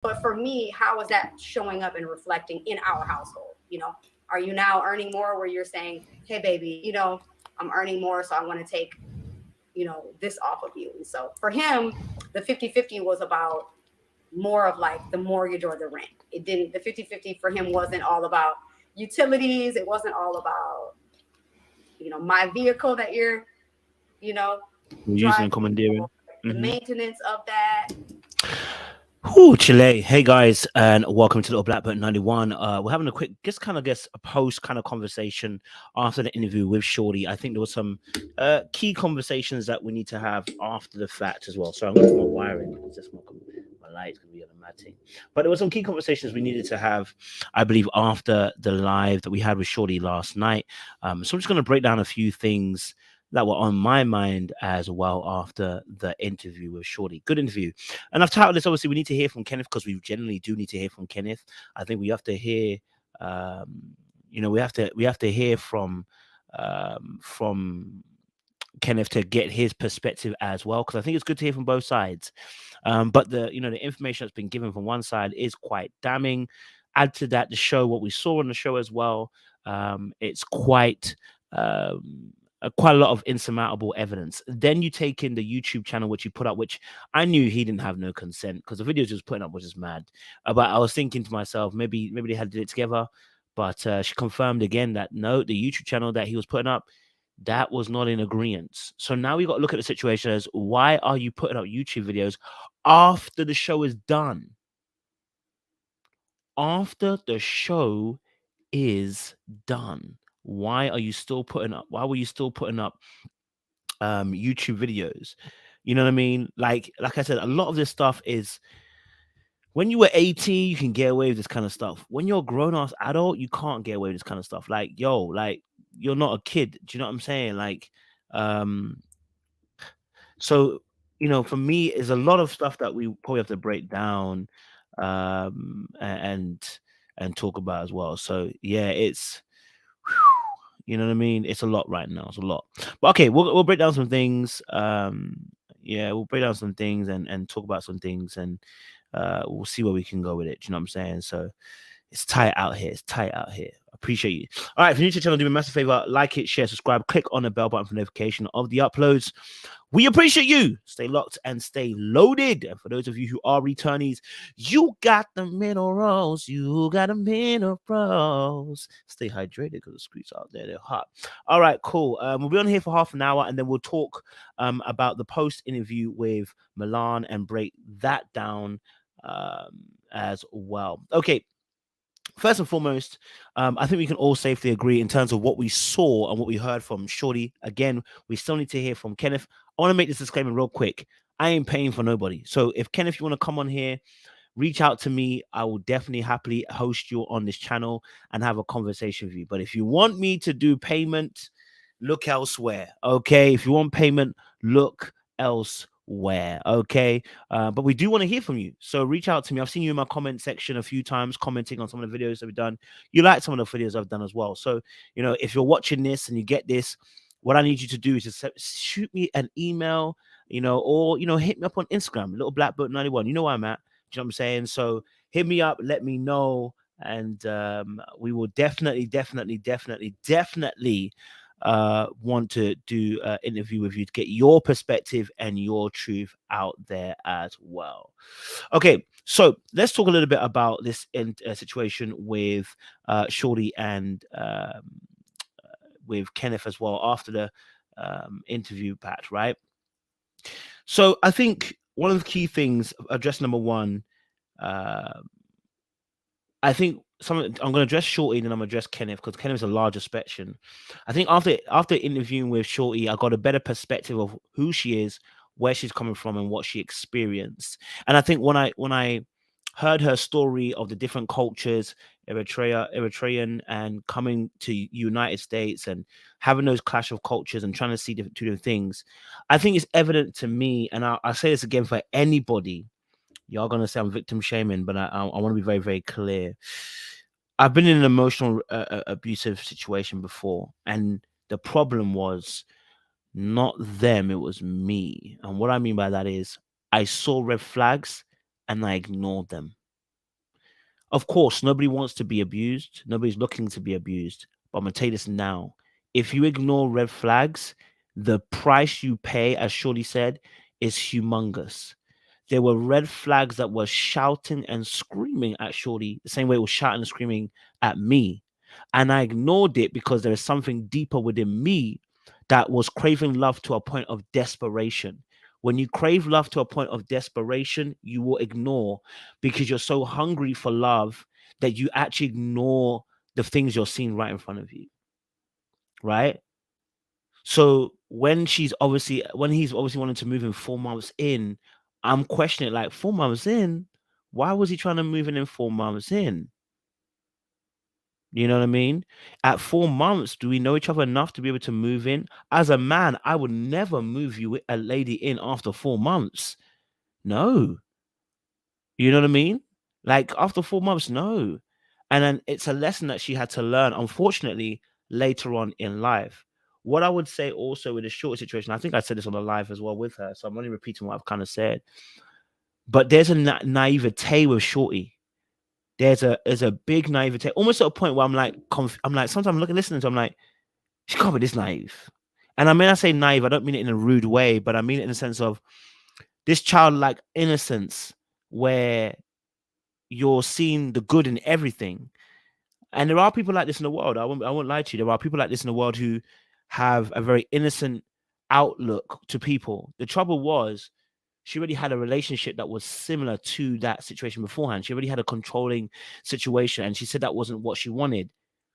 But for me, how is that showing up and reflecting in our household? Are you now earning more where you're saying, hey, baby, I'm earning more, so I want to take, this off of you? And so for him, the 50-50 was about more of like the mortgage or the rent. It didn't, the 50-50 for him wasn't all about utilities. It wasn't all about, my vehicle that you're, you know, We're using and driving, or commandeering. the Mm-hmm. maintenance of that. Whoo, Chile. Hey guys, and welcome to Little Black Belt 91. We're having a quick, just kind of guess a post kind of conversation after the interview with Shorty. I think there was some key conversations that we need to have after the fact as well. So I'm going to put my wiring because that's my light's going to be on a mad thing. But there were some key conversations we needed to have, I believe, after the live that we had with Shorty last night. So I'm just going to break down a few things that were on my mind as well after the interview with Shorty. Good interview. And I've titled this, obviously, we need to hear from Kenneth because we generally do need to hear from Kenneth. I think we have to hear, we have to hear from Kenneth to get his perspective as well, because I think it's good to hear from both sides. But the information that's been given from one side is quite damning. Add to that the show, what we saw on the show as well. It's quite a lot of insurmountable evidence. Then you take in the YouTube channel which you put up, which I knew he didn't have no consent because the videos he was putting up was just mad. But I was thinking to myself, maybe they had did it together. But she confirmed again that no, the YouTube channel that he was putting up, that was not in agreement. So now we got to look at the situation as, why are you putting up YouTube videos after the show is done? After the show is done, why are you still putting up? Why were you still putting up YouTube videos? You know what I mean? Like I said, a lot of this stuff is, when you were 18, you can get away with this kind of stuff. When you're a grown ass adult, you can't get away with this kind of stuff. Like, yo, like, you're not a kid. Do you know what I'm saying? Um, so for me, there's a lot of stuff that we probably have to break down, and talk about as well. So yeah, it's you know what I mean. It's a lot right now. It's a lot. But okay, we'll break down some things. Yeah, we'll break down some things and talk about some things, and we'll see where we can go with it. Do you know what I'm saying? So it's tight out here. It's tight out here. Appreciate you. All right, if you're new to the channel, do me a massive favor: like it, share, subscribe, click on the bell button for notification of the uploads. We appreciate you. Stay locked and stay loaded. And for those of you who are returnees, you got the minerals. You got the minerals. Stay hydrated because the streets out there, they're hot. All right, cool. We'll be on here for half an hour, and then we'll talk about the post interview with Milan and break that down as well. Okay. First and foremost, I think we can all safely agree in terms of what we saw and what we heard from Shorty. Again, we still need to hear from Kenneth. I want to make this disclaimer real quick. I ain't paying for nobody. So if Kenneth, you want to come on here, reach out to me. I will definitely happily host you on this channel and have a conversation with you. But if you want me to do payment, look elsewhere. Okay. If you want payment, look elsewhere. Okay. But we do want to hear from you. So reach out to me. I've seen you in my comment section a few times commenting on some of the videos that we've done. You like some of the videos I've done as well. So, if you're watching this and you get this, what I need you to do is just shoot me an email, or, hit me up on Instagram, Little Black Book 91. You know where I'm at. Do you know what I'm saying? So hit me up, let me know, and we will definitely want to do an interview with you to get your perspective and your truth out there as well. Okay, so let's talk a little bit about this situation with Shorty and with Kenneth as well after the interview, Pat, right? So I think one of the key things, address number one, uh, I think I'm going to address Shorty and then I'm going to address Kenneth because Kenneth's a larger spectrum. I think after interviewing with Shorty, I got a better perspective of who she is, where she's coming from, and what she experienced. And I think when I heard her story of the different cultures, Eritrean, and coming to United States and having those clash of cultures and trying to see two different things, I think it's evident to me, and I'll say this again for anybody. Y'all gonna say I'm victim shaming, but I want to be very, very clear. I've been in an emotional abusive situation before, and the problem was not them; it was me. And what I mean by that is, I saw red flags and I ignored them. Of course, nobody wants to be abused. Nobody's looking to be abused. But I'm going to tell you this now. If you ignore red flags, the price you pay, as Shorty said, is humongous. There were red flags that were shouting and screaming at Shorty, the same way it was shouting and screaming at me. And I ignored it because there is something deeper within me that was craving love to a point of desperation. When you crave love to a point of desperation, you will ignore because you're so hungry for love that you actually ignore the things you're seeing right in front of you. Right? So when he's obviously wanting to move in 4 months in, I'm questioning like 4 months in, why was he trying to move in 4 months in? You know what I mean? At 4 months, do we know each other enough to be able to move in? As a man, I would never move a lady in after 4 months. No. You know what I mean? Like after 4 months, no. And then it's a lesson that she had to learn, unfortunately, later on in life. What I would say also with the short situation, I think I said this on the live as well with her, so I'm only repeating what I've kind of said. But there's a naivete with Shorty. There's a big naivete, almost at a point where I'm like sometimes I'm listening to, I'm like, she can't be this naive. And I mean, I say naive, I don't mean it in a rude way, but I mean it in the sense of this childlike innocence where you're seeing the good in everything. And there are people like this in the world. I won't lie to you. There are people like this in the world who have a very innocent outlook to people. The trouble was, she already had a relationship that was similar to that situation beforehand. She already had a controlling situation, and she said that wasn't what she wanted.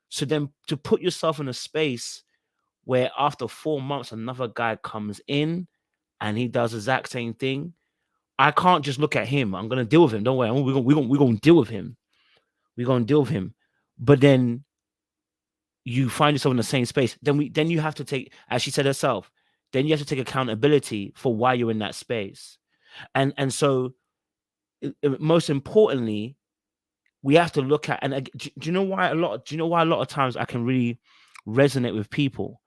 So then to put yourself in a space where after 4 months, another guy comes in and he does the exact same thing, I can't just look at him. I'm going to deal with him. Don't worry. We're going to deal with him. We're going to deal with him. But then you find yourself in the same space. Then you have to take, as she said herself, then you have to take accountability for why you're in that space. And so most importantly, we have to look at, and do you know why a lot of times I can really resonate with people?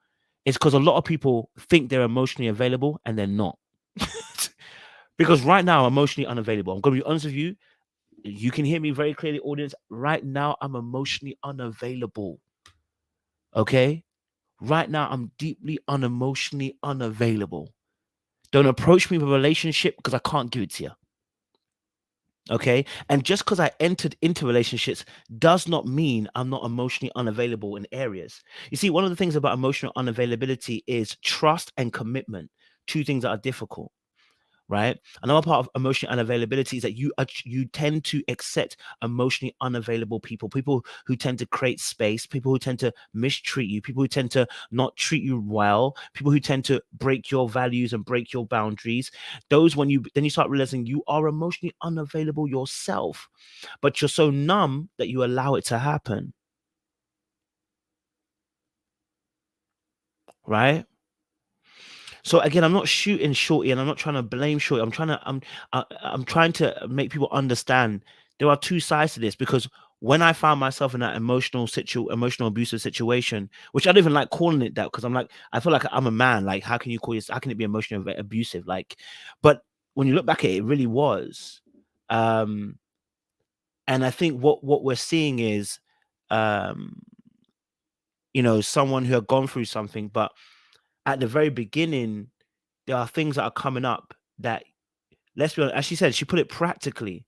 It's because a lot of people think they're emotionally available and they're not. Because right now I'm emotionally unavailable. I'm going to be honest with you. You can hear me very clearly, audience. Right now I'm emotionally unavailable. Okay? Right now I'm deeply unemotionally unavailable. Don't approach me with a relationship because I can't give it to you. Okay. And just because I entered into relationships does not mean I'm not emotionally unavailable in areas. You see, one of the things about emotional unavailability is trust and commitment, two things that are difficult. Right. Another part of emotional unavailability is that you tend to accept emotionally unavailable people who tend to create space, people who tend to mistreat you, people who tend to not treat you well, people who tend to break your values and break your boundaries. Those, when you start realizing you are emotionally unavailable yourself, but you're so numb that you allow it to happen. Right. So again, I'm not shooting Shorty, and I'm not trying to blame Shorty. I'm trying to make people understand there are two sides to this, because when I found myself in that emotional abusive situation, which I don't even like calling it that, because I'm like, I feel like I'm a man. Like, how can it be emotionally abusive? Like, but when you look back at it, it really was. And I think what we're seeing is, someone who had gone through something, but at the very beginning, there are things that are coming up that, let's be honest, as she said, she put it practically.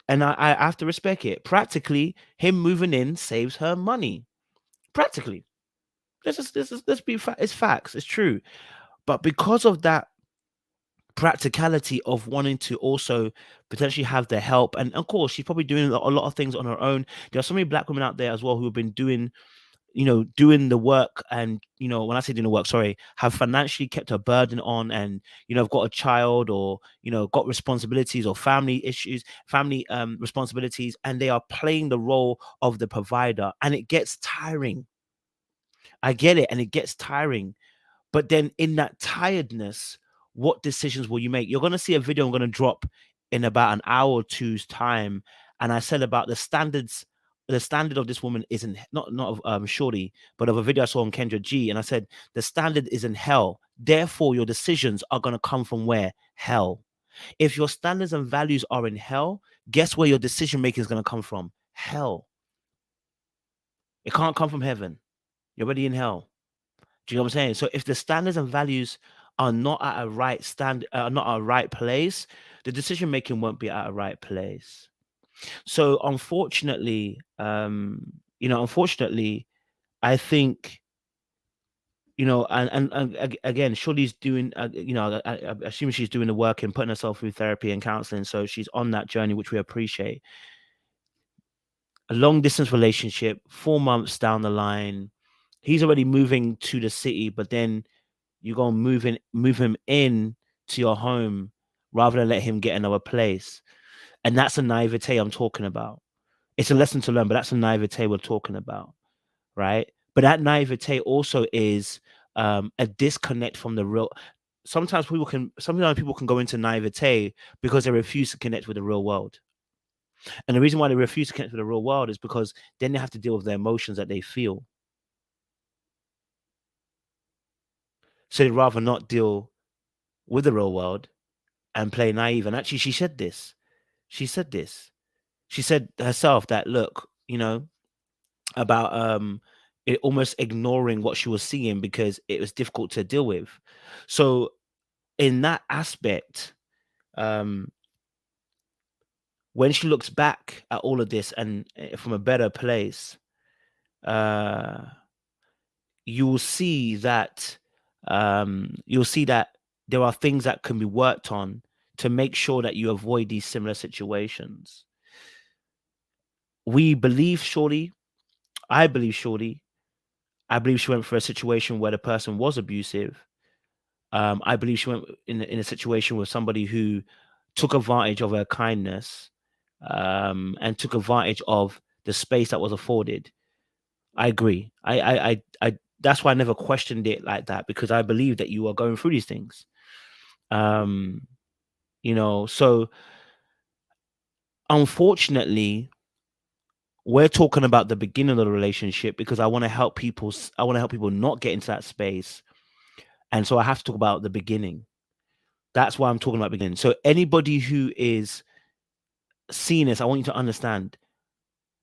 And I have to respect it. Practically, him moving in saves her money. Practically. Let's be it's facts. It's true. But because of that practicality of wanting to also potentially have the help, and of course, she's probably doing a lot of things on her own. There are so many Black women out there as well who have been doing the work, and when I say doing the work, sorry, have financially kept a burden on, and have got a child, or got responsibilities or family issues, family responsibilities, and they are playing the role of the provider, and it gets tiring. I get it, and it gets tiring. But then in that tiredness, what decisions will you make? You're going to see a video I'm going to drop in about an hour or two's time. And I said about the standard of this woman isn't not of Shorty, but of a video I saw on Kendra G. And I said, the standard is in hell. Therefore, your decisions are going to come from where? Hell. If your standards and values are in hell, guess where your decision making is going to come from? hell. It can't come from heaven. You're already in hell. Do you know what I'm saying? So if the standards and values are not at a right not at a right place, the decision making won't be at a right place. So unfortunately, unfortunately, I think, and again, Shorty's doing, I assume she's doing the work and putting herself through therapy and counseling. So she's on that journey, which we appreciate. A long distance relationship, 4 months down the line, he's already moving to the city, but then you go and move him in to your home rather than let him get another place. And that's a naivete I'm talking about. It's a lesson to learn, but that's a naivete we're talking about, right? But that naivete also is a disconnect from the real. Sometimes people can go into naivete because they refuse to connect with the real world. And the reason why they refuse to connect with the real world is because then they have to deal with the emotions that they feel. So they'd rather not deal with the real world and play naive. And actually, she said this. She said this. She said herself that, look, about it almost ignoring what she was seeing because it was difficult to deal with. So in that aspect, when she looks back at all of this and from a better place, you'll see that there are things that can be worked on to make sure that you avoid these similar situations. We believe Shorty. I believe Shorty. I believe she went for a situation where the person was abusive. I believe she went in a situation with somebody who took advantage of her kindness, and took advantage of the space that was afforded. I agree. I that's why I never questioned it like that, because I believe that you are going through these things. So unfortunately, we're talking about the beginning of the relationship because I want to help people. I want to help people not get into that space, and so I have to talk about the beginning. That's why I'm talking about beginning. So anybody who is seeing this, I want you to understand.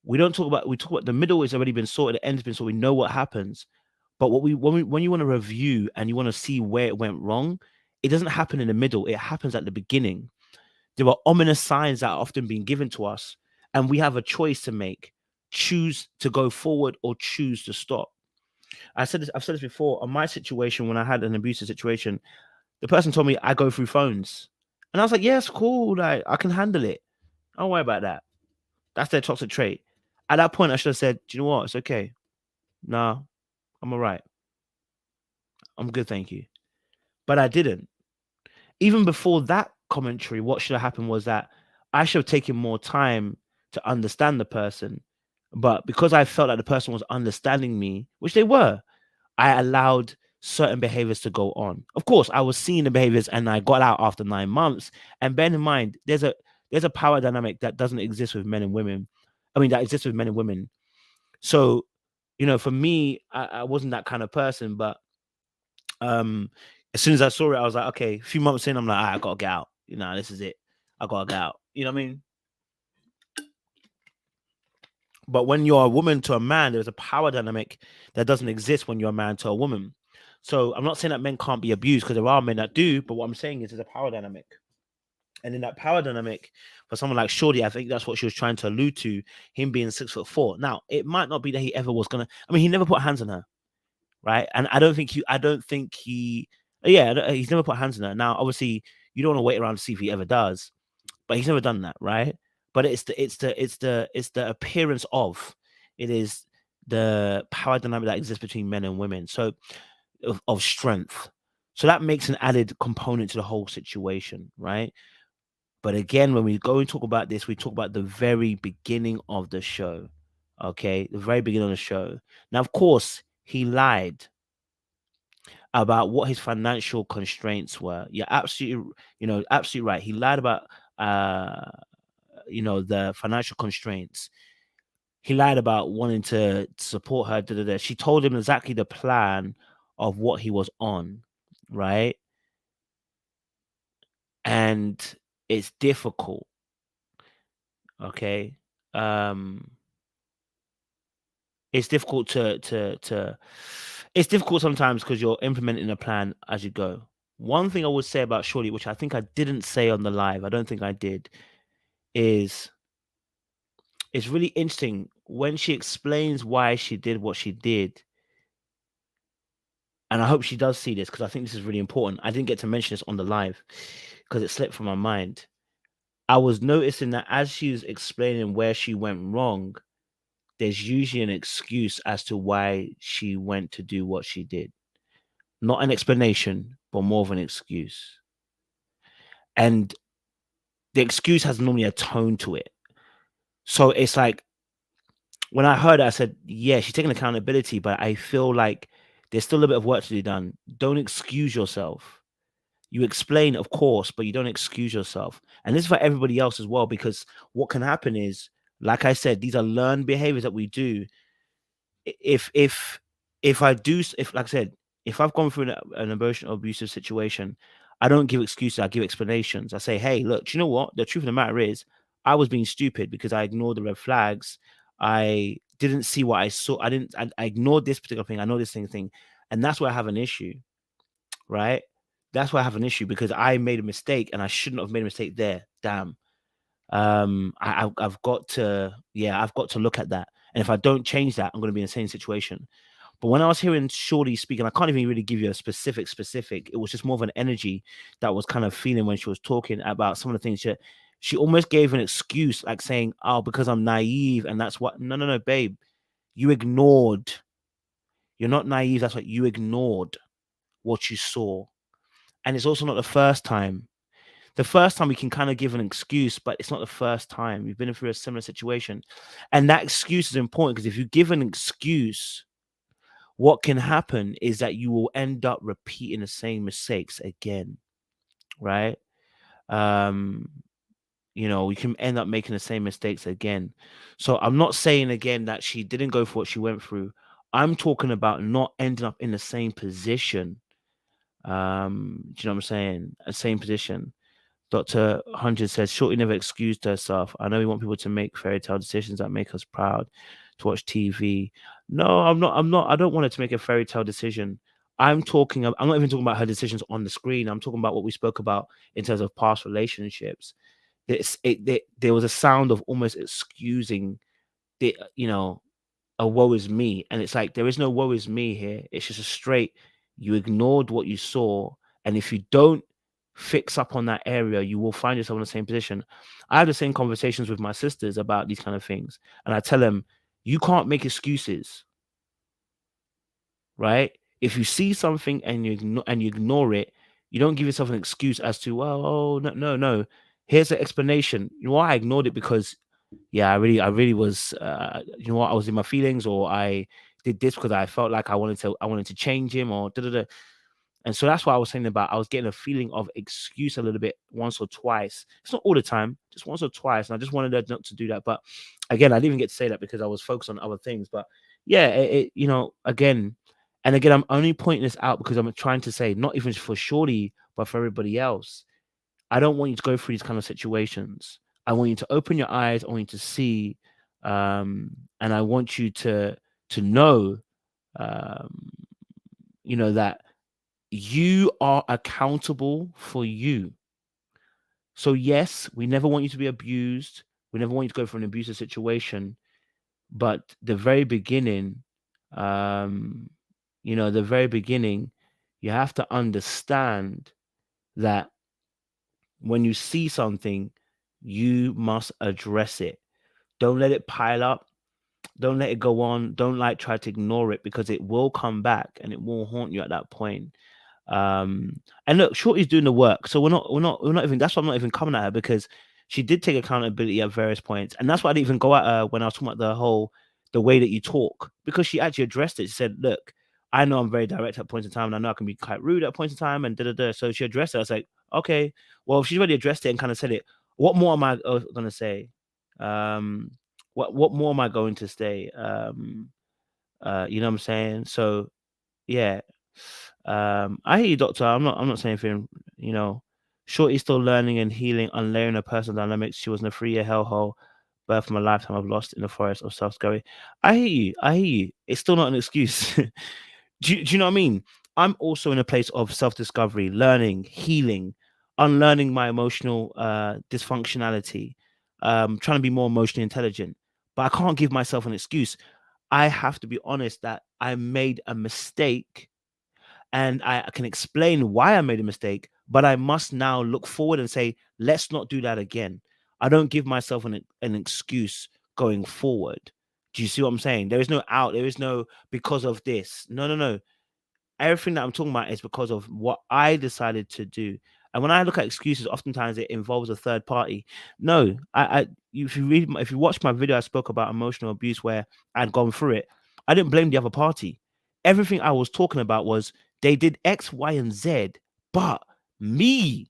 We talk about the middle has already been sorted, the end's been sorted. We know what happens. But when you want to review and you want to see where it went wrong, it doesn't happen in the middle. It happens at the beginning. There are ominous signs that are often being given to us, and we have a choice to make: choose to go forward or choose to stop. I've said this before. On my situation, when I had an abusive situation, the person told me I go through phones, and I was like, "Yes, cool. Like I can handle it. Don't worry about that." That's their toxic trait. At that point, I should have said, "Do you know what? It's okay. Nah, I'm all right. I'm good, thank you." But I didn't. Even before that commentary, what should have happened was that I should have taken more time to understand the person. But because I felt like the person was understanding me, which they were, I allowed certain behaviors to go on. Of course, I was seeing the behaviors and I got out after 9 months. And bear in mind, there's a power dynamic that doesn't exist with men and women. I mean, that exists with men and women. So, for me, I wasn't that kind of person, but as soon as I saw it, I was like, okay, a few months in, I'm like, I gotta get out. This is it. I gotta get out. You know what I mean? But when you're a woman to a man, there's a power dynamic that doesn't exist when you're a man to a woman. So I'm not saying that men can't be abused, because there are men that do, but what I'm saying is there's a power dynamic. And in that power dynamic, for someone like Shorty, I think that's what she was trying to allude to, him being 6'4". Now, it might not be that he ever was gonna. I mean, he never put hands on her, right? And I don't think he's never put hands on her. Now, obviously, you don't want to wait around to see if he ever does, but he's never done that, right? But it's the appearance of, it is the power dynamic that exists between men and women. So of strength. So that makes an added component to the whole situation, right? But again, when we go and talk about this, we talk about the very beginning of the show. Okay, the very beginning of the show. Now, of course, he lied about what his financial constraints were. You're absolutely right. He lied about the financial constraints. He lied about wanting to support her. Da, da, da. She told him exactly the plan of what he was on, right? And it's difficult. Okay. it's difficult to it's difficult sometimes because you're implementing a plan as you go. One thing I would say about Shorty, which I think I didn't say on the live, I don't think I did, is it's really interesting when she explains why she did what she did. And I hope she does see this because I think this is really important. I didn't get to mention this on the live because it slipped from my mind. I was noticing that as she was explaining where she went wrong, there's usually an excuse as to why she went to do what she did. Not an explanation, but more of an excuse. And the excuse has normally a tone to it. So it's like when I heard it, I said, yeah, she's taking accountability, but I feel like there's still a bit of work to be done. Don't excuse yourself. You explain, of course, but you don't excuse yourself. And this is for everybody else as well, because what can happen is, like I said, these are learned behaviors that we do. If I do, if like I said, if I've gone through an emotional abusive situation, I don't give excuses. I give explanations. I say, hey, look, do you know what? The truth of the matter is, I was being stupid because I ignored the red flags. I didn't see what I saw. I ignored this particular thing. I know this thing, and that's where I have an issue, right? That's why I have an issue because I made a mistake and I shouldn't have made a mistake there. Damn. I've got to, yeah, I've got to look at that. And if I don't change that, I'm going to be in the same situation. But when I was hearing Shorty speak, and I can't even really give you a specific, it was just more of an energy that was kind of feeling when she was talking about some of the things she almost gave an excuse, like saying, oh, because I'm naive. And that's what, no, babe, you ignored. You're not naive. That's what you ignored what you saw. And it's also not the first time. The first time we can kind of give an excuse, but it's not the first time. We've been through a similar situation. And that excuse is important because if you give an excuse, what can happen is that you will end up repeating the same mistakes again, right? Um, we can end up making the same mistakes again. So I'm not saying again that she didn't go for what she went through. I'm talking about not ending up in the same position. Do you know what I'm saying? The same position. Dr. Hundred says, Shorty never excused herself. I know we want people to make fairy tale decisions that make us proud to watch TV. No, I'm not. I don't want her to make a fairy tale decision. I'm not even talking about her decisions on the screen. I'm talking about what we spoke about in terms of past relationships. There was a sound of almost excusing a woe is me. And it's like, there is no woe is me here. It's just a straight, you ignored what you saw. And if you don't fix up on that area, you will find yourself in the same position. I have the same conversations with my sisters about these kind of things. And I tell them, you can't make excuses, right? If you see something and you ignore it, you don't give yourself an excuse as to, well, oh, no. Here's the explanation. You know why I ignored it? Because yeah, I really was, you know what, I was in my feelings, or I did this because I felt like I wanted to change him, or da da da. And so that's why I was saying about, I was getting a feeling of excuse a little bit once or twice. It's not all the time, just once or twice. And I just wanted her not to do that. But again, I didn't even get to say that because I was focused on other things. But yeah, again, I'm only pointing this out because I'm trying to say, not even for Shorty, but for everybody else. I don't want you to go through these kind of situations. I want you to open your eyes. I want you to see, and I want you to know, um, that you are accountable for you. So yes, we never want you to be abused. We never want you to go through an abusive situation. But the very beginning, um, the very beginning, you have to understand that when you see something, you must address it. Don't let it pile up. Don't let it go on. Don't try to ignore it because it will come back and it will haunt you at that point. And look, Shorty's doing the work, so we're not even. That's why I'm not even coming at her because she did take accountability at various points, and that's why I didn't even go at her when I was talking about the way that you talk, because she actually addressed it. She said, "Look, I know I'm very direct at points in time, and I know I can be quite rude at points in time, and da da da." So she addressed it. I was like, "Okay, well, if she's already addressed it and kind of said it, what more am I going to say? Um, what more am I going to say? You know what I'm saying? So yeah." I hear you, Doctor. I'm not saying anything, Shorty's still learning and healing, unlayering her personal dynamics. She was in a 3-year hellhole, birth of my lifetime I've lost in the forest of self-discovery. I hear you. I hear you. It's still not an excuse. Do you know what I mean? I'm also in a place of self-discovery, learning, healing, unlearning my emotional dysfunctionality, trying to be more emotionally intelligent. But I can't give myself an excuse. I have to be honest that I made a mistake, and I can explain why I made a mistake, but I must now look forward and say, let's not do that again. I don't give myself an excuse going forward. Do you see what I'm saying? There is no out. There is no because of this. No, no, no. Everything that I'm talking about is because of what I decided to do. And when I look at excuses, oftentimes it involves a third party. No, if you watch my video, I spoke about emotional abuse where I'd gone through it. I didn't blame the other party. Everything I was talking about was they did X, Y, and Z, but me.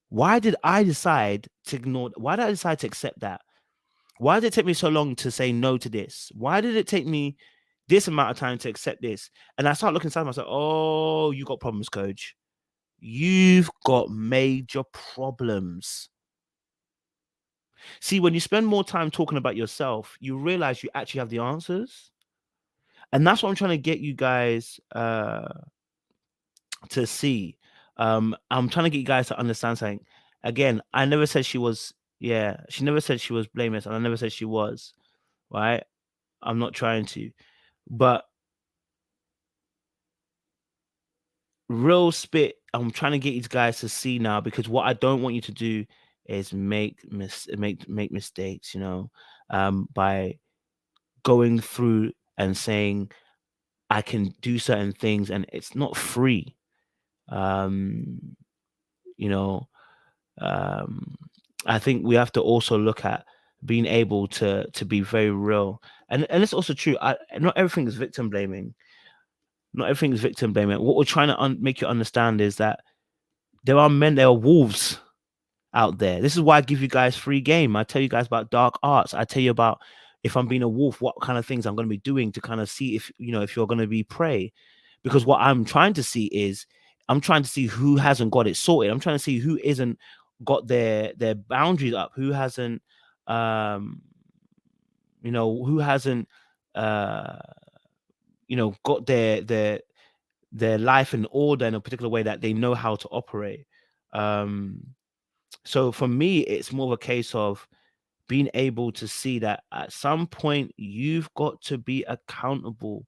Why did I decide to ignore? Why did I decide to accept that? Why did it take me so long to say no to this? Why did it take me this amount of time to accept this? And I start looking inside myself. Oh, you got problems, coach. You've got major problems. See, when you spend more time talking about yourself, you realize you actually have the answers. And that's what I'm trying to get you guys to see. I'm trying to get you guys to understand something. Again, I never said she was, she never said she was blameless, and I never said she was, right? I'm not trying to. But real spit, I'm trying to get you guys to see now, because what I don't want you to do is make mistakes, by going through and saying I can do certain things and it's not free. Um, you know, um, I think we have to also look at being able to be very real, and it's also true. Not everything is victim blaming. Not everything is victim blaming. What we're trying to make you understand is that there are wolves out there. This is why I give you guys free game. I tell you guys about dark arts. I tell you about, if I'm being a wolf, what kind of things I'm going to be doing to kind of see if you're going to be prey. Because what I'm trying to see is, I'm trying to see who hasn't got it sorted. I'm trying to see who isn't got their boundaries up, who hasn't who hasn't got their life in order in a particular way that they know how to operate. So for me, it's more of a case of being able to see that at some point you've got to be accountable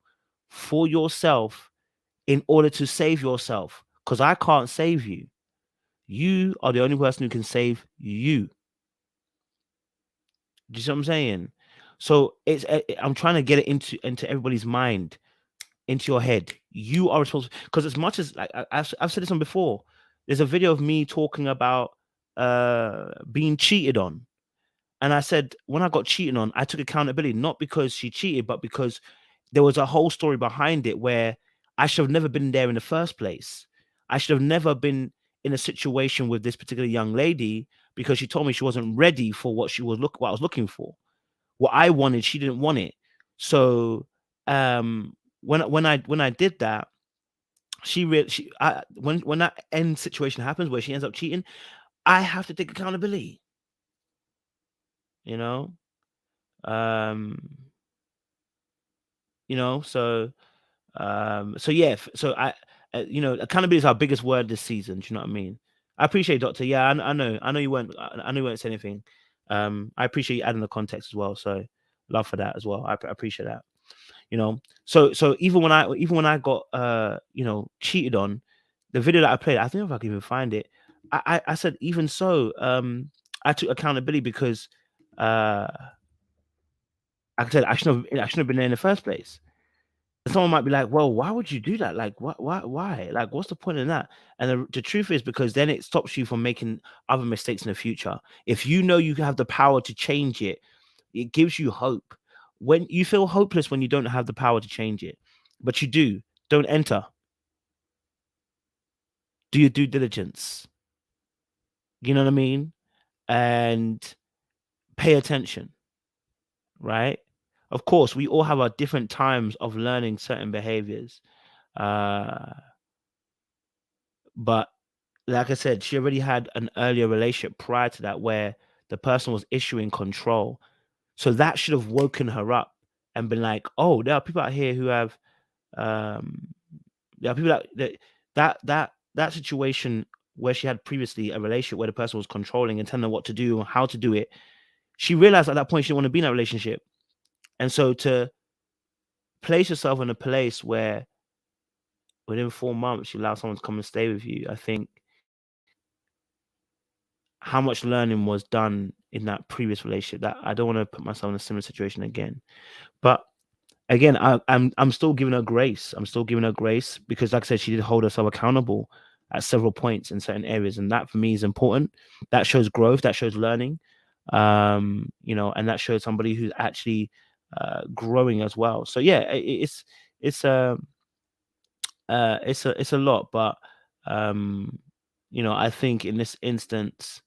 for yourself in order to save yourself. Because I can't save you. You are the only person who can save you. Do you see what I'm saying? So I'm trying to get it into everybody's mind, into your head. You are responsible, because as much as, like, I've said this on before. There's a video of me talking about being cheated on, and I said when I got cheated on, I took accountability, not because she cheated, but because there was a whole story behind it where I should have never been there in the first place. I should have never been in a situation with this particular young lady, because she told me she wasn't ready for what I was looking for. What I wanted, she didn't want it. So when I did that, when that end situation happens where she ends up cheating, I have to take accountability. You know, um, so yeah, so accountability is our biggest word this season. Do you know what I mean? I appreciate, Doctor. Yeah, I know you weren't. I know you weren't saying anything. I appreciate you adding the context as well. So love for that as well. I appreciate that. So even when I got cheated on, the video that I played, I think if I can even find it, I said, even so, I took accountability, because like I said, I shouldn't have been there in the first place. Someone might be like, well, why would you do that? Like, why? Like, what's the point in that? And the truth is, because then it stops you from making other mistakes in the future. If you know you have the power to change it, it gives you hope. When you feel hopeless when you don't have the power to change it, but you do, don't enter. Do your due diligence. You know what I mean? And pay attention, right? Of course, we all have our different times of learning certain behaviors. But like I said, she already had an earlier relationship prior to that where the person was issuing control. So that should have woken her up and been like, oh, there are people out here who have there are people that situation where she had previously a relationship where the person was controlling and telling her what to do and how to do it. She realized at that point she didn't want to be in that relationship. And so to place yourself in a place where within 4 months you allow someone to come and stay with you, I think how much learning was done in that previous relationship that I don't want to put myself in a similar situation again. But again, I'm still giving her grace. I'm still giving her grace because, like I said, she did hold herself accountable at several points in certain areas, and that for me is important. That shows growth. That shows learning. And that shows somebody who's actually growing as well. So yeah, it's a it's a lot, but I think in this instance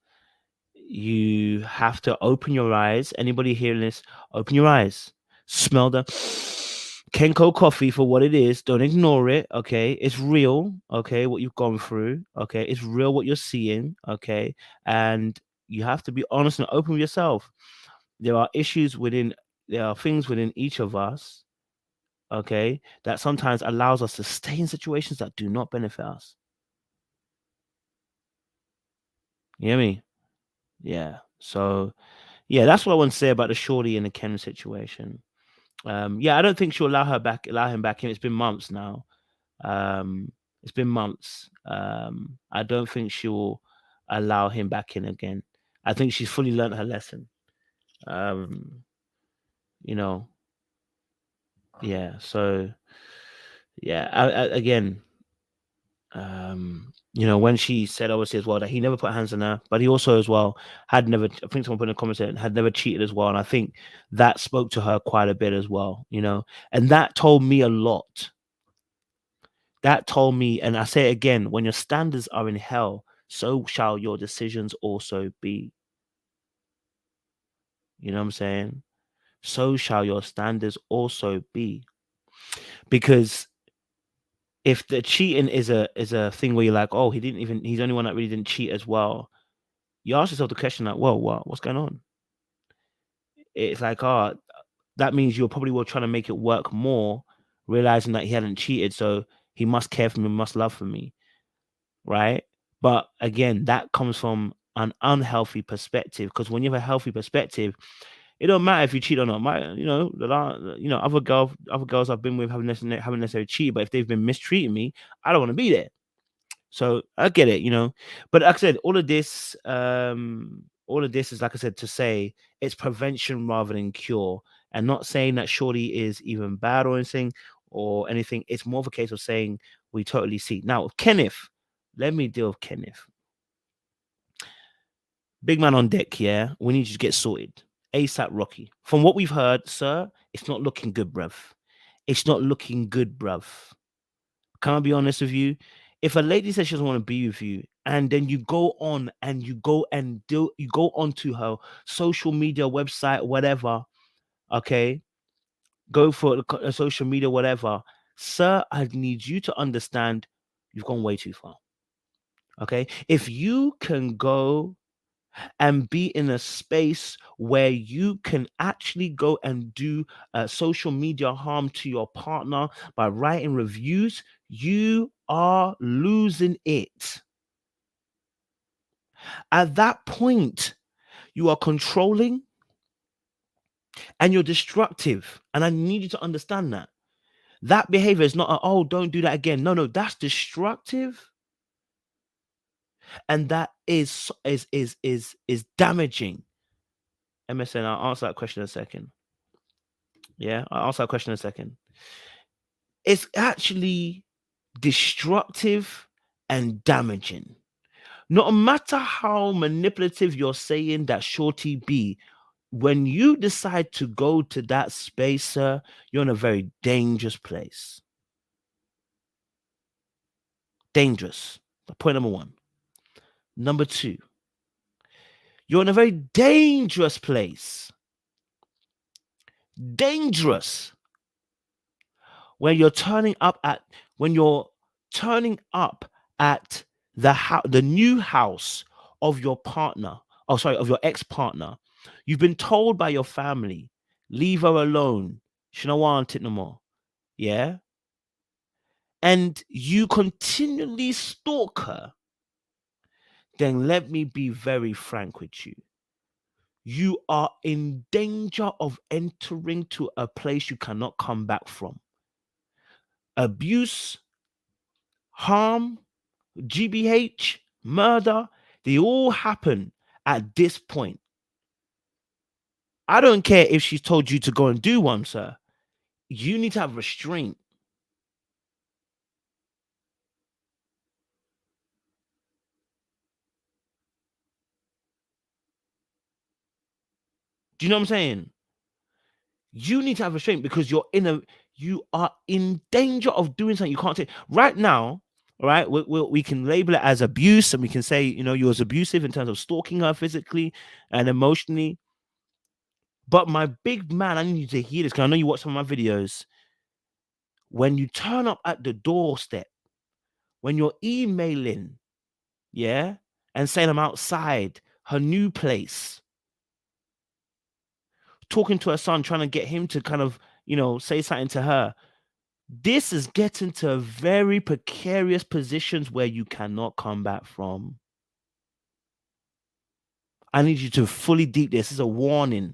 you have to open your eyes. Anybody hearing this, open your eyes, smell the Kenko coffee for what it is. Don't ignore it. Okay, it's real. Okay, what you've gone through. Okay, it's real what you're seeing. Okay, and you have to be honest and open with yourself. There are things within each of us, okay, that sometimes allows us to stay in situations that do not benefit us. You hear me? Yeah. So yeah, that's what I want to say about the Shorty and the Ken situation. I don't think she'll allow him back in. It's been months now. It's been months. I don't think she will allow him back in again. I think she's fully learned her lesson. Um, you know, yeah. So yeah, again, when she said obviously as well that he never put hands on her, but he also as well had never, I think someone put in a comment saying had never cheated as well. And I think that spoke to her quite a bit as well, and that told me a lot. That told me, and I say it again, when your standards are in hell, so shall your decisions also be. You know what I'm saying? So shall your standards also be. Because if the cheating is a thing where you're like, oh, he's the only one that really didn't cheat as well. You ask yourself the question like, well, what's going on? It's like, that means you're probably trying to make it work more, realizing that he hadn't cheated, so he must care for me, must love for me, right? But again, that comes from an unhealthy perspective, because when you have a healthy perspective, it don't matter if you cheat or not. Other girls I've been with haven't necessarily cheated, but if they've been mistreating me, I don't want to be there. So I get it, But like I said, all of this is, like I said, to say it's prevention rather than cure, and not saying that Shorty is even bad or anything. It's more of a case of saying we totally see. Now, with Kenneth, let me deal with Kenneth. Big man on deck, yeah. We need you to get sorted. ASAP Rocky. From what we've heard, sir, it's not looking good, bruv. It's not looking good, bruv. Can I be honest with you? If a lady says she doesn't want to be with you, and then you go on onto her social media website, whatever, okay, go for a social media, whatever, sir, I need you to understand you've gone way too far. Okay, if you can go and be in a space where you can actually go and do social media harm to your partner by writing reviews, you are losing it. At that point, you are controlling and you're destructive. And I need you to understand that. That behavior is not don't do that again. No, that's destructive. And that is damaging. MSN, I'll answer that question in a second. Yeah, I'll answer that question in a second. It's actually destructive and damaging. No matter how manipulative you're saying that Shorty be, when you decide to go to that space, sir, you're in a very dangerous place. Dangerous. Point number one. Number two, you're in a very dangerous place. Dangerous. When you're turning up at the new house of your partner, of your ex-partner, You've been told by your family, leave her alone. She don't want it no more. Yeah. And you continually stalk her. Then let me be very frank with you. You are in danger of entering to a place you cannot come back from. Abuse, harm, GBH, murder, they all happen at this point. I don't care if she's told you to go and do one, sir. You need to have restraint. Do you know what I'm saying? You need to have restraint because you are in danger of doing something you can't take right now. All right, we can label it as abuse, and we can say, you was abusive in terms of stalking her physically and emotionally. But my big man, I need you to hear this because I know you watch some of my videos. When you turn up at the doorstep, when you're emailing, yeah, and saying I'm outside her new place, talking to her son, trying to get him to kind of, say something to her. This is getting to very precarious positions where you cannot come back from. I need you to fully deep this. This is a warning.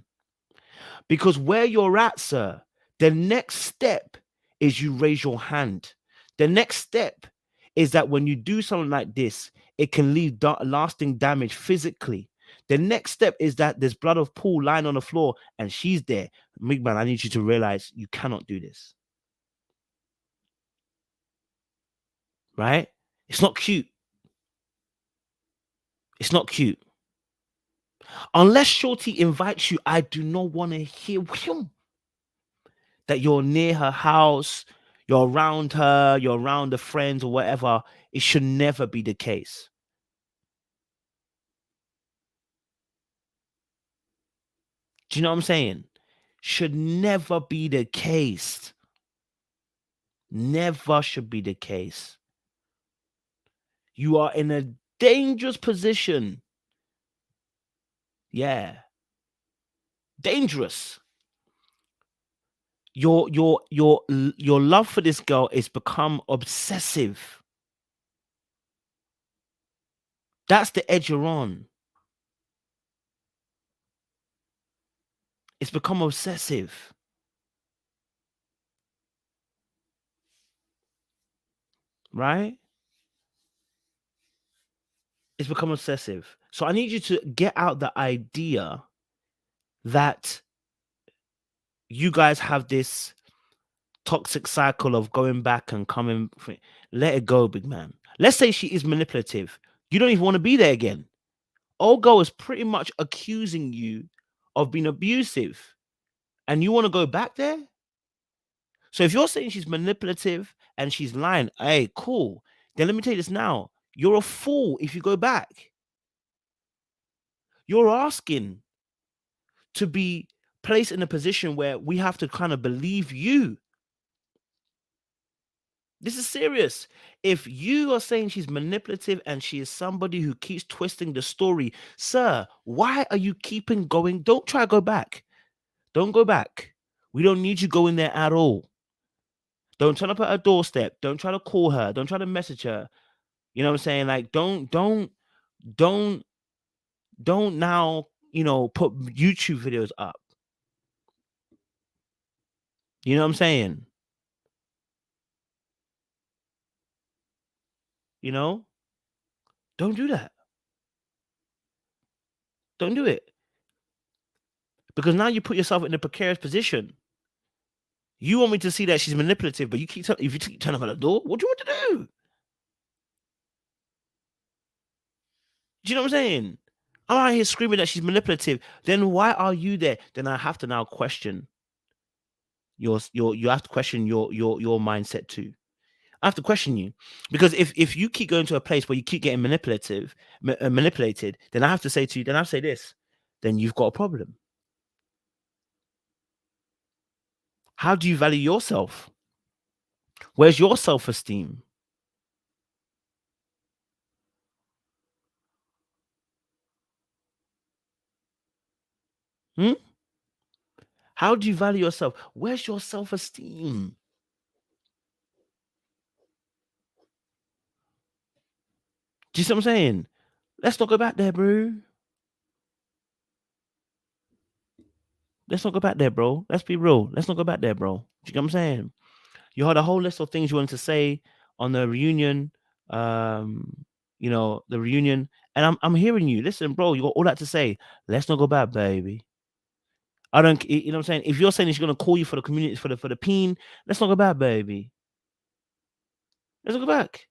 Because where you're at, sir, the next step is you raise your hand. The next step is that when you do something like this, it can leave lasting damage physically. The next step is that there's blood of Paul lying on the floor and she's there. Big man, I need you to realize you cannot do this. Right? It's not cute. It's not cute. Unless Shorty invites you, I do not want to hear him. That you're near her house, you're around her, you're around the friends or whatever. It should never be the case. Do you know what I'm saying? Should never be the case. Never should be the case. You are in a dangerous position. Yeah. Dangerous. Your love for this girl is become obsessive. That's the edge you're on. It's become obsessive. Right? It's become obsessive. So I need you to get out the idea that you guys have this toxic cycle of going back and coming. Let it go, big man. Let's say she is manipulative. You don't even want to be there again. Old girl is pretty much accusing you of being abusive. And you want to go back there? So if you're saying she's manipulative and she's lying, hey, cool. Then let me tell you this now. You're a fool if you go back. You're asking to be placed in a position where we have to kind of believe you. This is serious. If you are saying she's manipulative and she is somebody who keeps twisting the story, sir, why are you keeping going? Don't try to go back. Don't go back. We don't need you going there at all. Don't turn up at her doorstep. Don't try to call her. Don't try to message her. You know what I'm saying? Like, don't now, put YouTube videos up. You know what I'm saying? Don't do that. Don't do it. Because now you put yourself in a precarious position. You want me to see that she's manipulative, but if you keep turning up at the door, what do you want to do? Do you know what I'm saying? I'm out here screaming that she's manipulative. Then why are you there? Then I have to now question you have to question your mindset too. I have to question you because if you keep going to a place where you keep getting manipulated, then I have to say to you, then I have to say this, then you've got a problem. How do you value yourself? Where's your self-esteem? Hmm? How do you value yourself? Where's your self-esteem? Do you see what I'm saying? Let's not go back there, bro. Let's not go back there, bro. Let's be real. Let's not go back there, bro. Do you get what I'm saying? You had a whole list of things you wanted to say on the reunion. The reunion, and I'm hearing you. Listen, bro, you got all that to say. Let's not go back, baby. I don't, you know what I'm saying? If you're saying she's gonna call you for the community for the peen, let's not go back, baby. Let's not go back.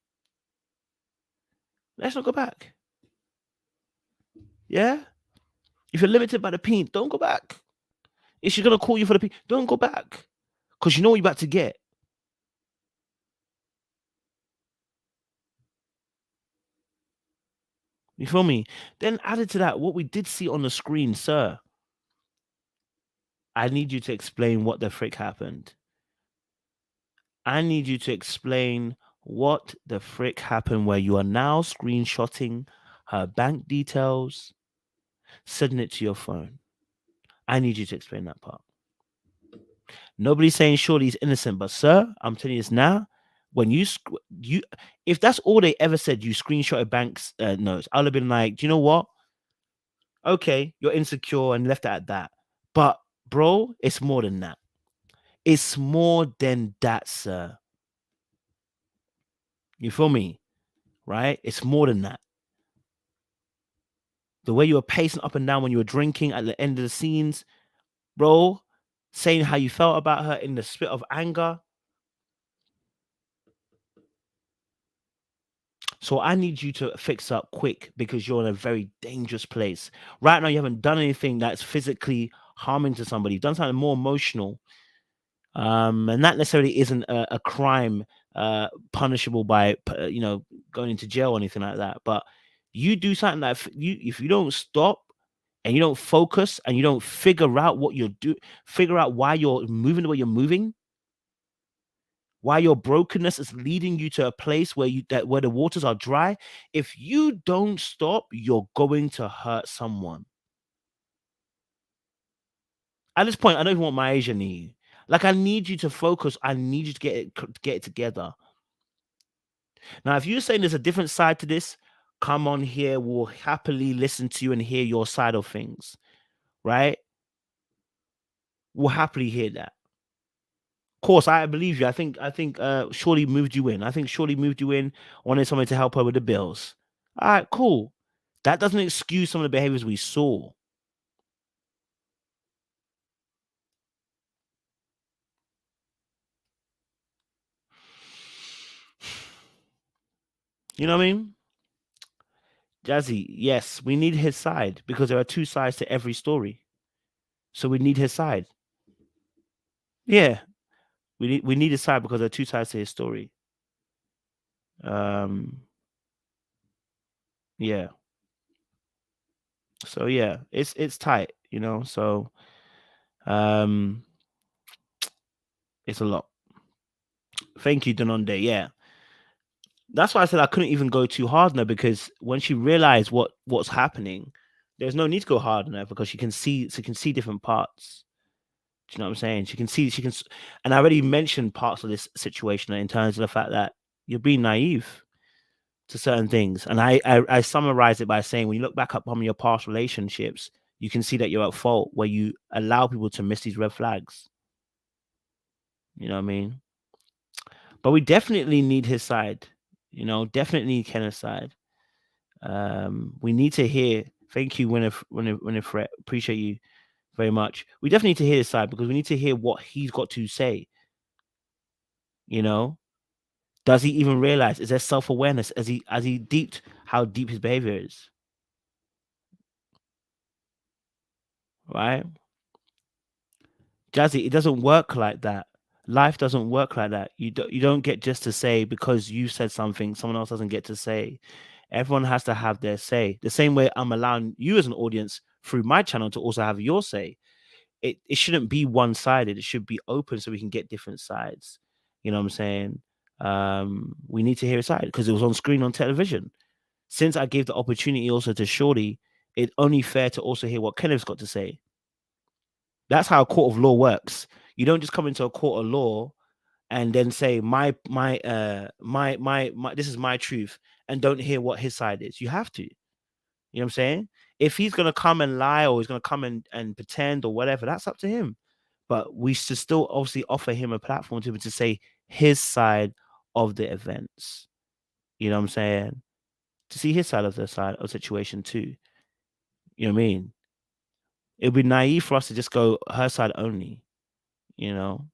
Let's not go back. Yeah. If you're limited by the peen, don't go back. If she's gonna call you for the peen, don't go back, because you know what you're about to get. You feel me? Then added to that, what we did see on the screen, sir. I need you to explain what the frick happened. I need you to explain what the frick happened where you are now screenshotting her bank details, sending it to your phone. I need you to explain that part. Nobody's saying Shorty's innocent, but sir, I'm telling you this now. When you if that's all they ever said, you screenshotted bank's notes, I'll have been like, do you know what? Okay, you're insecure and left it at that. But bro, it's more than that. It's more than that, sir. You feel me? Right? It's more than that. The way you were pacing up and down when you were drinking at the end of the scenes, bro, saying how you felt about her in the spit of anger. So I need you to fix up quick, because you're in a very dangerous place. Right now, you haven't done anything that's physically harming to somebody. You've done something more emotional. And that necessarily isn't a crime punishable by going into jail or anything like that. But you do something that if you don't stop and you don't focus and you don't figure out what you're doing, figure out why you're moving the way you're moving, why your brokenness is leading you to a place where where the waters are dry. If you don't stop, you're going to hurt someone. At this point, I don't even want my Asian knee. Like, I need you to focus. I need you to get it together. Now, if you're saying there's a different side to this, come on here. We'll happily listen to you and hear your side of things, right? We'll happily hear that. Of course, I believe you. I think Shorty moved you in. I think Shorty moved you in, wanted somebody to help her with the bills. All right, cool. That doesn't excuse some of the behaviors we saw. You know what I mean? Jazzy, yes, we need his side, because there are two sides to every story. So we need his side. Yeah. We need his side because there are two sides to his story. Yeah. So yeah, it's tight, So it's a lot. Thank you, Denonde. Yeah. That's why I said I couldn't even go too hard on her, because when she realized what's happening, there's no need to go hard on her, because she can see different parts. Do you know what I'm saying? She can, and I already mentioned parts of this situation in terms of the fact that you're being naive to certain things. And I summarize it by saying, when you look back upon your past relationships, you can see that you're at fault where you allow people to miss these red flags. You know what I mean? But we definitely need his side. Definitely need Kenneth's side. We need to hear. Thank you, Winifred. Appreciate you very much. We definitely need to hear his side, because we need to hear what he's got to say. Does he even realize? Is there self-awareness? Has he deeped how deep his behavior is? Right? Jazzy, it doesn't work like that. Life doesn't work like that. You don't get just to say, because you said something, someone else doesn't get to say. Everyone has to have their say. The same way I'm allowing you as an audience through my channel to also have your say. It shouldn't be one-sided. It should be open so we can get different sides. You know what I'm saying? We need to hear his side, because it was on screen on television. Since I gave the opportunity also to Shorty, it's only fair to also hear what Kenneth's got to say. That's how a court of law works. You don't just come into a court of law and then say my this is my truth and don't hear what his side is. You have to. You know what I'm saying? If he's gonna come and lie or he's gonna come and pretend or whatever, that's up to him. But we should still obviously offer him a platform to say his side of the events. You know what I'm saying? To see his side of the situation too. You know what I mean? It would be naive for us to just go her side only. You know?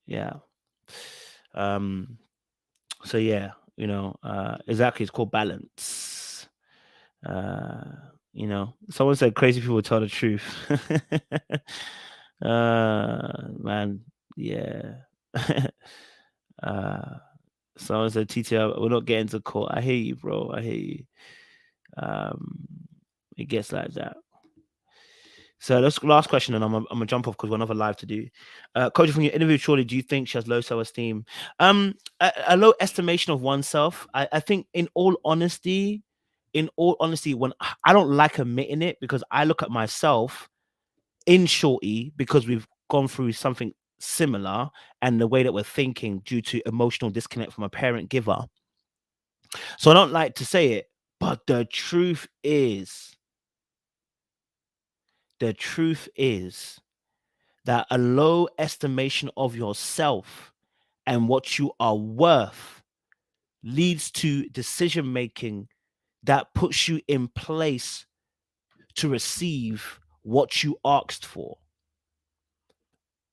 Yeah. So yeah, exactly. It's called balance. Someone said crazy people tell the truth. Man, yeah. Someone said TTL, we're not getting to court. I hear you, bro. I hear you. It gets like that. So that's the last question, and I'm gonna jump off because we're another live to do. Coach, from your interview, surely do you think she has low self-esteem? A low estimation of oneself. I think, in all honesty, when I don't like admitting it, because I look at myself in shorty because we've gone through something similar, and the way that we're thinking due to emotional disconnect from a parent giver. So I don't like to say it, but the truth is that a low estimation of yourself and what you are worth leads to decision making that puts you in place to receive what you asked for.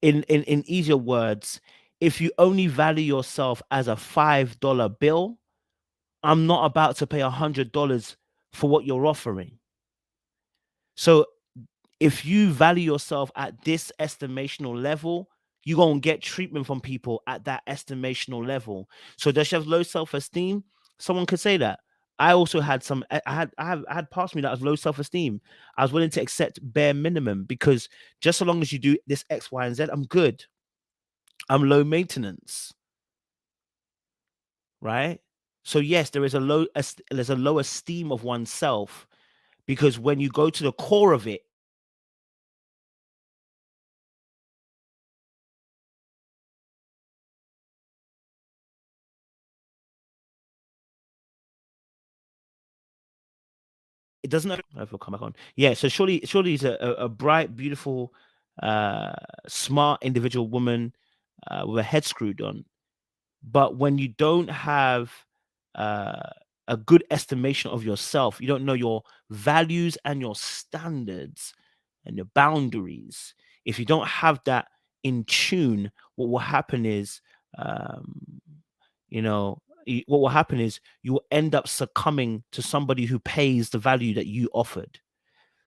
In easier words, if you only value yourself as a $5 bill, I'm not about to pay $100 for what you're offering. So if you value yourself at this estimational level, you're going to get treatment from people at that estimational level. So does she have low self-esteem? Someone could say that. I also had I had parts of me that was low self-esteem. I was willing to accept bare minimum because just so long as you do this X, Y, and Z, I'm good. I'm low maintenance. Right? So yes, there's a low esteem of oneself, because when you go to the core of it, it doesn't know if it'll come back on. Yeah, so surely is a bright, beautiful, smart individual woman with a head screwed on. But when you don't have a good estimation of yourself, you don't know your values and your standards and your boundaries. If you don't have that in tune, what will happen is, what will happen is you will end up succumbing to somebody who pays the value that you offered.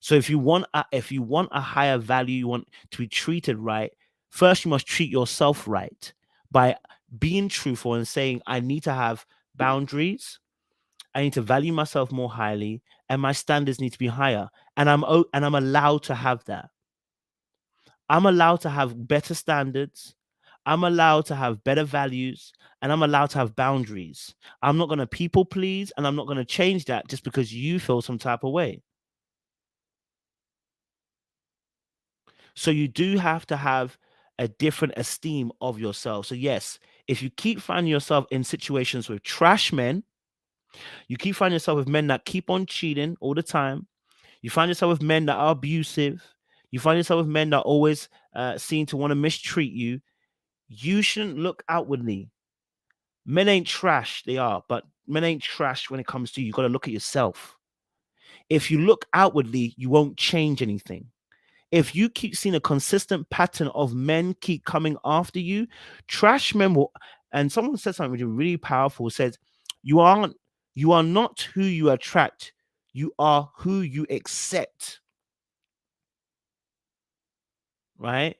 So if you want a higher value, you want to be treated right, first you must treat yourself right by being truthful and saying, I need to have boundaries, I need to value myself more highly, and my standards need to be higher. And I'm allowed to have that. I'm allowed to have better standards. I'm allowed to have better values, and I'm allowed to have boundaries. I'm not going to people please, and I'm not going to change that just because you feel some type of way. So you do have to have a different esteem of yourself. So yes, if you keep finding yourself in situations with trash men, you keep finding yourself with men that keep on cheating all the time, you find yourself with men that are abusive, you find yourself with men that always seem to want to mistreat you, you shouldn't look outwardly. Men ain't trash, they are, but men ain't trash when it comes to you. You got to look at yourself. If you look outwardly, you won't change anything. If you keep seeing a consistent pattern of men keep coming after you, trash men will. And someone said something really powerful. Says, you are not who you attract. You are who you accept. Right?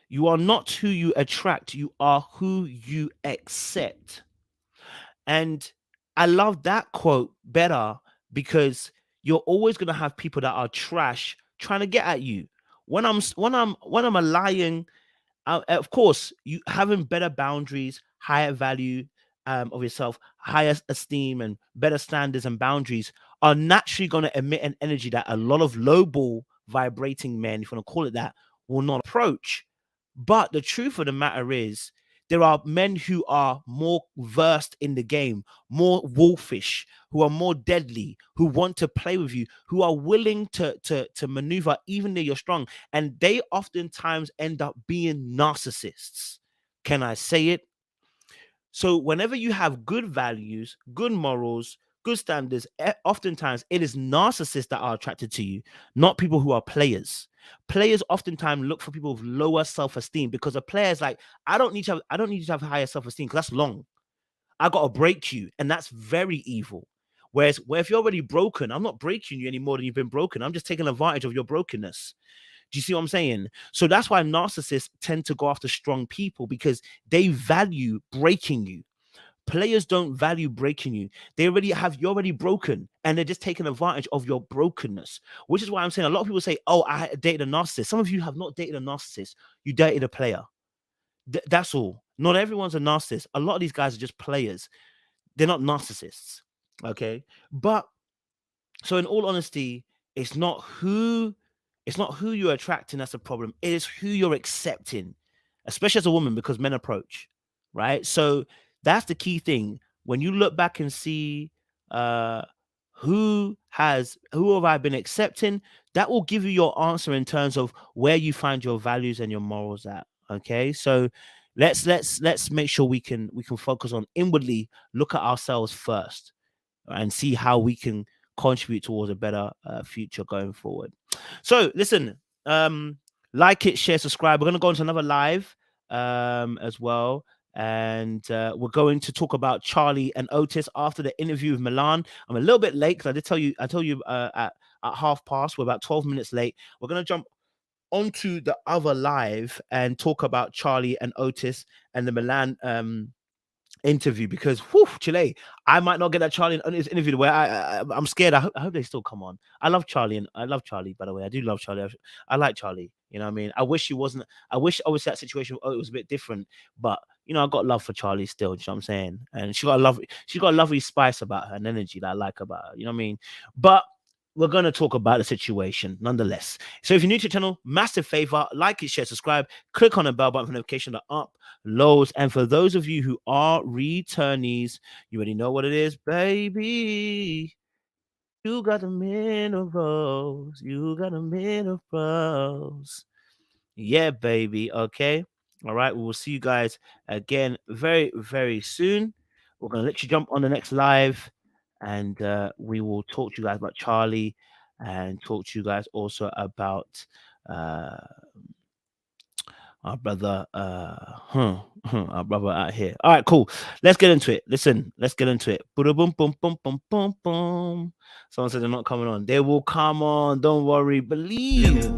You are not who you attract. You are who you accept. And I love that quote better because you're always going to have people that are trash trying to get at you. When I'm a lying, of course, you having better boundaries, higher value of yourself, higher esteem, and better standards and boundaries are naturally going to emit an energy that a lot of low ball vibrating men, if you want to call it that, will not approach. But the truth of the matter is, there are men who are more versed in the game, more wolfish, who are more deadly, who want to play with you, who are willing to maneuver even though you're strong. And they oftentimes end up being narcissists. Can I say it? So whenever you have good values, good morals, good standards, oftentimes it is narcissists that are attracted to you, not people who are players. Players oftentimes look for people with lower self-esteem, because a player is like, I don't need you to have higher self-esteem, because that's long. I gotta break you, and that's very evil. Whereas, where if you're already broken, I'm not breaking you any more than you've been broken. I'm just taking advantage of your brokenness. Do you see what I'm saying? So that's why narcissists tend to go after strong people, because they value breaking you. Players don't value breaking you. You're already broken, and they're just taking advantage of your brokenness. Which is why I'm saying a lot of people say, "Oh, I dated a narcissist." Some of you have not dated a narcissist. You dated a player. That's all. Not everyone's a narcissist. A lot of these guys are just players. They're not narcissists. Okay. But so in all honesty, it's not who you're attracting that's a problem. It is who you're accepting, especially as a woman, because men approach, right? So that's the key thing. When you look back and see uh who have I been accepting, that will give you your answer in terms of where you find your values and your morals at. Okay. So let's make sure we can focus on inwardly, look at ourselves first, and see how we can contribute towards a better future going forward. So listen, like it, share, subscribe. We're going to go into another live as well, and we're going to talk about Charlie and Otis after the interview with Milan. I'm a little bit late because I told you at half past. We're about 12 minutes late. We're going to jump onto the other live and talk about Charlie and Otis and the Milan interview, because Chile, I might not get that Charlie in his interview the way I'm scared. I hope they still come on. I love Charlie, and I love Charlie, by the way. I do love Charlie. I like Charlie. You know what I mean? I wish he wasn't. I wish obviously that situation it was a bit different, but I got love for Charlie still. You know what I'm saying? And she got a lovely spice about her and energy that I like about her. You know what I mean? But we're going to talk about the situation nonetheless. So if you're new to the channel, massive favor, like it, share, subscribe, click on the bell button for notification that uploads. And for those of you who are returnees, you already know what it is, baby. You got the minerals. You got the minerals. Yeah, baby. Okay. All right. We will see you guys again very, very soon. We're going to let you jump on the next live, and we will talk to you guys about Charlie, and talk to you guys also about our brother, our brother out here. All right, cool. Let's get into it. Listen, let's get into it. Boom, boom, boom, boom, boom, boom, boom. Someone said they're not coming on. They will come on. Don't worry. Believe.